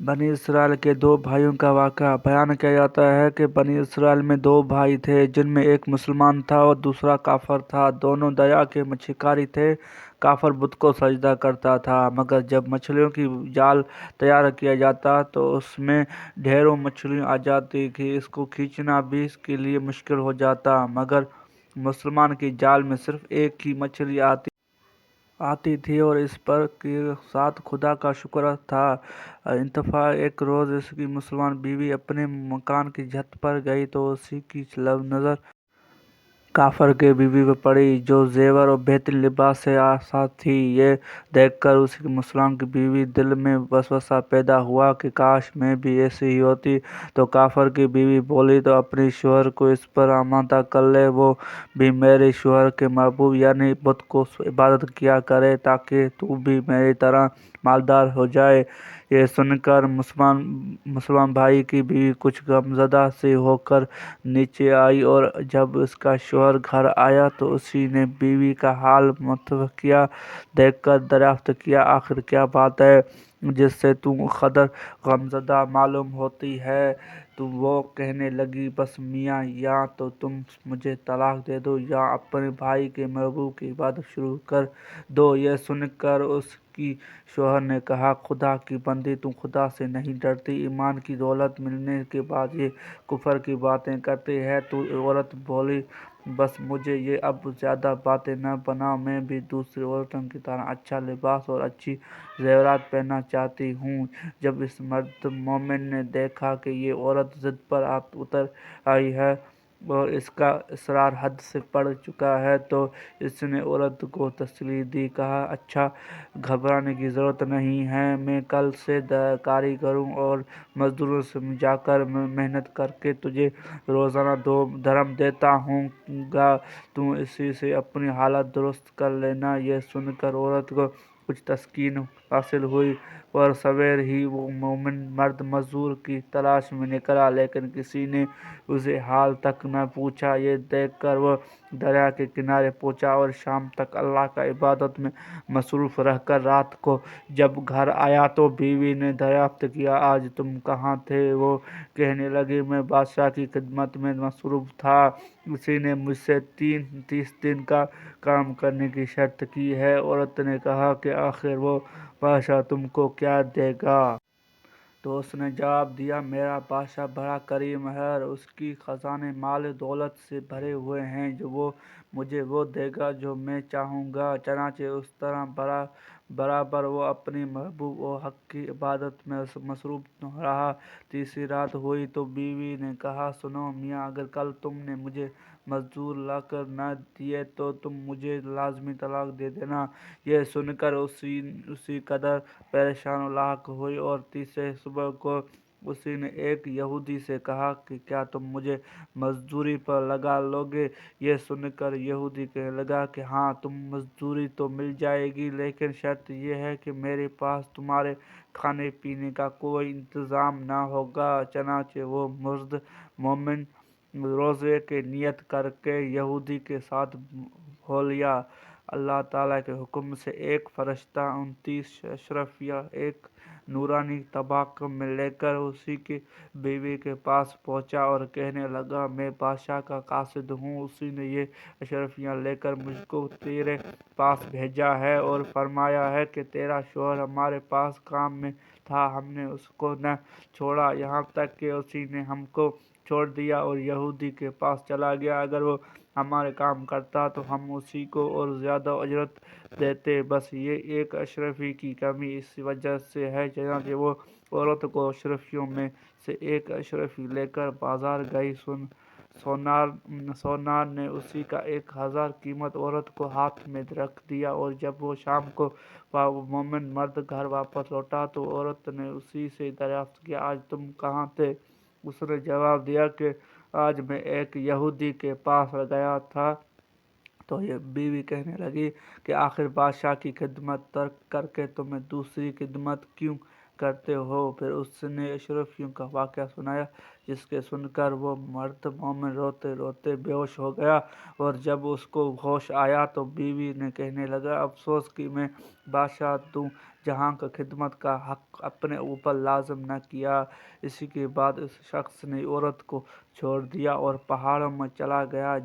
बनी इसराइल के दो भाइयों का वाक़या बयान किया जाता है कि बनी इसराइल में दो भाई थे, जिनमें एक मुसलमान था और दूसरा काफर था। दोनों दया के मछुआरे थे। काफर बुत को सजदा करता था, मगर जब मछलियों की जाल तैयार किया जाता तो उसमें ढेरों मछलियाँ आ जाती थी। इसको खींचना भी इसके लिए मुश्किल हो जाता। मगर मुसलमान की जाल में सिर्फ एक ही मछली आती थी और इस पर के साथ खुदा का शुक्र था। इंतफा एक रोज़ इसकी मुसलमान बीवी अपने मकान की छत पर गई तो उसी की नज़र काफर के बीवी पे पड़ी, जो जेवर और बेहतरीन लिबास से आसा थी। ये देखकर उसकी मुसलमान की बीवी दिल में वसवसा पैदा हुआ कि काश मैं भी ऐसी ही होती। तो काफर की बीवी बोली तो अपने शोहर को इस पर आमादा कर ले, वो भी मेरे शोहर के महबूब यानी बुत को इबादत किया करे, ताकि तू भी मेरी तरह मालदार हो जाए। ये सुनकर मुसलमान भाई की बीवी कुछ गमज़दा सी होकर नीचे आई, और जब उसका शौहर घर आया तो उसी ने बीवी का हाल मुतवक्किया देखकर दरियाफ्त किया, आखिर क्या बात है जिससे तू कदर गमज़दा मालूम होती है। तो वो कहने लगी, बस मियाँ, या तो तुम मुझे तलाक दे दो या अपने भाई के महबूब की इबादत शुरू कर दो। यह सुनकर उसकी शौहर ने कहा, खुदा की बंदी, तू खुदा से नहीं डरती? ईमान की दौलत मिलने के बाद ये कुफर की बातें करती है। तो औरत बोली, बस मुझे ये अब ज़्यादा बातें न बनाओ, मैं भी दूसरी औरतों की तरह अच्छा लिबास और अच्छी ज़ेवरात पहनना चाहती हूँ। जब इस मर्द मोमिन ने देखा कि ये औरत ज़िद पर उतर आई है और इसका इसरार हद से बढ़ चुका है, तो इसने औरत को तसल्ली दी। कहा, अच्छा, घबराने की ज़रूरत नहीं है, मैं कल से कारीगरों और मजदूरों से जाकर मेहनत करके तुझे रोज़ाना 2 दरम देता हूँ गा, तू इसी से अपनी हालत दुरुस्त कर लेना। यह सुनकर औरत को कुछ तस्कीन हासिल हुई और सवेर ही वो मोमिन मर्द मजदूर की तलाश में निकला, लेकिन किसी ने उसे हाल तक न पूछा। ये देखकर वो दरिया के किनारे पहुंचा और शाम तक अल्लाह का इबादत में मसरूफ़ रहकर रात को जब घर आया तो बीवी ने दरियाफ्त किया, आज तुम कहाँ थे? वो कहने लगी, मैं बादशाह की खिदमत में मसरूफ़ था, उसी ने मुझसे 30 दिन का काम करने की शर्त की है। औरत ने कहा कि आखिर वो बादशाह तुमको क्या देगा? तो उसने जवाब दिया, मेरा बादशाह बड़ा करीम है और उसकी खजाने माल दौलत से भरे हुए हैं, जो वो मुझे वो देगा जो मैं चाहूँगा। चनाचे उस तरह बराबर वो अपनी महबूब और हक की इबादत में मसरूफ़ रहा। तीसरी रात हुई तो बीवी ने कहा, सुनो मियाँ, अगर कल तुमने मुझे मजदूर लाकर न दिए तो तुम मुझे लाजमी तलाक दे देना। यह सुनकर उसी कदर परेशान और लाक हुई, और तीसरे सुबह को उसी ने एक यहूदी से कहा कि क्या तुम मुझे मजदूरी पर लगा लोगे? यह सुनकर यहूदी कहने लगा कि हाँ, तुम मजदूरी तो मिल जाएगी, लेकिन शर्त यह है कि मेरे पास तुम्हारे खाने पीने का कोई इंतज़ाम ना होगा। चनाचे वो मर्द मोमिन रोज़े के नियत करके यहूदी के साथ हो लिया। अल्लाह ताला के हुक्म से एक फरिश्ता 29 अशरफिया एक नूरानी तबाक में लेकर उसी की बीवी के पास पहुंचा और कहने लगा, मैं बादशाह का कासिद हूँ। उसी ने ये अशरफियाँ लेकर मुझको तेरे पास भेजा है और फरमाया है कि तेरा शौहर हमारे पास काम में था, हमने उसको न छोड़ा, यहाँ तक कि उसी ने हमको छोड़ दिया और यहूदी के पास चला गया। अगर वो हमारे काम करता तो हम उसी को और ज़्यादा अजरत देते। बस ये एक अशरफी की कमी इस वजह से है। चनाचे वो औरत को अशरफियों में से एक अशरफी लेकर बाजार गई। सोनार ने उसी का 1000 कीमत औरत को हाथ में रख दिया, और जब वो शाम को मोमिन मर्द घर वापस लौटा तो औरत ने उसी से दरियाफ्त किया, आज तुम कहाँ थे? उसने जवाब दिया कि आज मैं एक यहूदी के पास गया था। तो ये बीवी कहने लगी कि आखिर बादशाह की खिदमत तर्क करके तुम्हें दूसरी खिदमत क्यों کرتے ہو؟ پھر اس نے اشرفیوں کا واقعہ سنایا، جس کے سن کر وہ مرد مومن روتے روتے بے ہوش ہو گیا، اور جب اس کو ہوش آیا تو بیوی نے کہنے لگا، افسوس کہ میں بادشاہ دو جہاں کا خدمت کا حق اپنے اوپر لازم نہ کیا۔ اسی کے بعد اس شخص نے عورت کو چھوڑ دیا اور پہاڑوں میں چلا گیا،